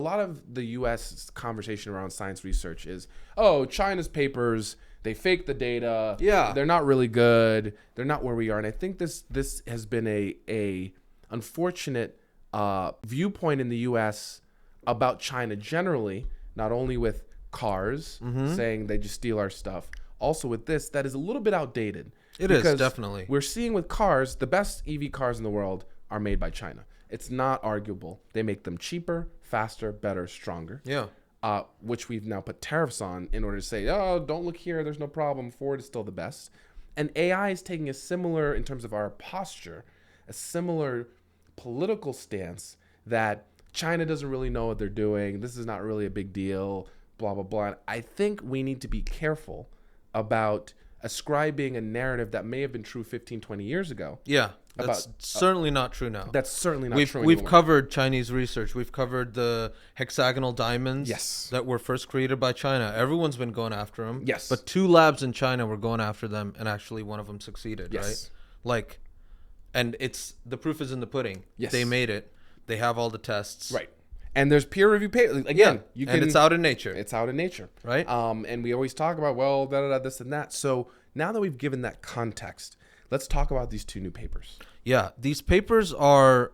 lot of the U.S. conversation around science research is, oh, China's papers, they fake the data. Yeah. They're not really good. They're not where we are. And I think this has been a unfortunate viewpoint in the U.S. about China generally, not only with cars saying they just steal our stuff, also with this that is a little bit outdated. It is, definitely. We're seeing with cars, the best EV cars in the world are made by China. It's not arguable. They make them cheaper, faster, better, stronger. Yeah. Which we've now put tariffs on in order to say, oh, don't look here, there's no problem. Ford is still the best. And AI is taking a similar, in terms of our posture, a similar political stance that China doesn't really know what they're doing. This is not really a big deal, blah, blah, blah. And I think we need to be careful about ascribing a narrative that may have been true 15, 20 years ago. Yeah. That's certainly not true now. That's certainly not true We've anymore. covered Chinese research. We've covered the hexagonal diamonds Yes. that were first created by China. Everyone's been going after them. Yes. But 2 labs in China were going after them, and actually one of them succeeded, Yes. right? Like, and it's the proof is in the pudding. Yes. They made it. They have all the tests. Right. And there's peer review papers. Again, you can, and it's out in nature. It's out in nature. Right. And we always talk about, well, this and that. So now that we've given that context, let's talk about these 2 new papers. Yeah, these papers are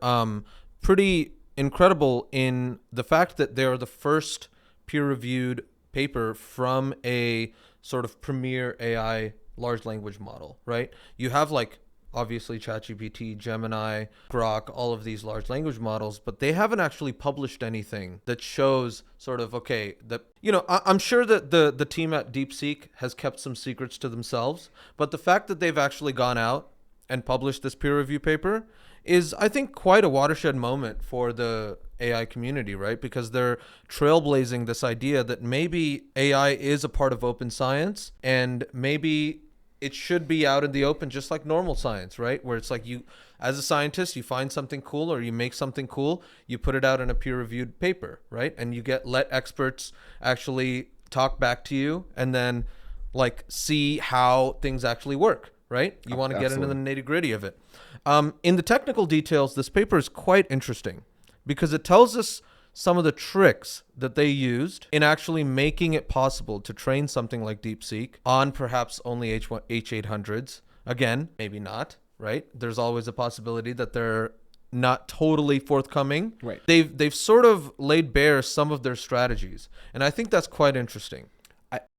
pretty incredible in the fact that they're the first peer-reviewed paper from a sort of premier AI large language model, right? You have like obviously ChatGPT, Gemini, Grok, all of these large language models, but they haven't actually published anything that shows sort of, okay, that, you know, I'm sure that the team at DeepSeek has kept some secrets to themselves, but the fact that they've actually gone out and published this peer review paper is, I think, quite a watershed moment for the AI community, right? Because they're trailblazing this idea that maybe AI is a part of open science, and maybe it should be out in the open, just like normal science, right? Where it's like, you, as a scientist, you find something cool or you make something cool, you put it out in a peer-reviewed paper, right? And you let experts actually talk back to you and then like see how things actually work, right? You want to get into the nitty-gritty of it. In the technical details, this paper is quite interesting because it tells us some of the tricks that they used in actually making it possible to train something like DeepSeek on perhaps only H800s. Again, maybe not, right? There's always a possibility that they're not totally forthcoming. Right. They've sort of laid bare some of their strategies, and I think that's quite interesting.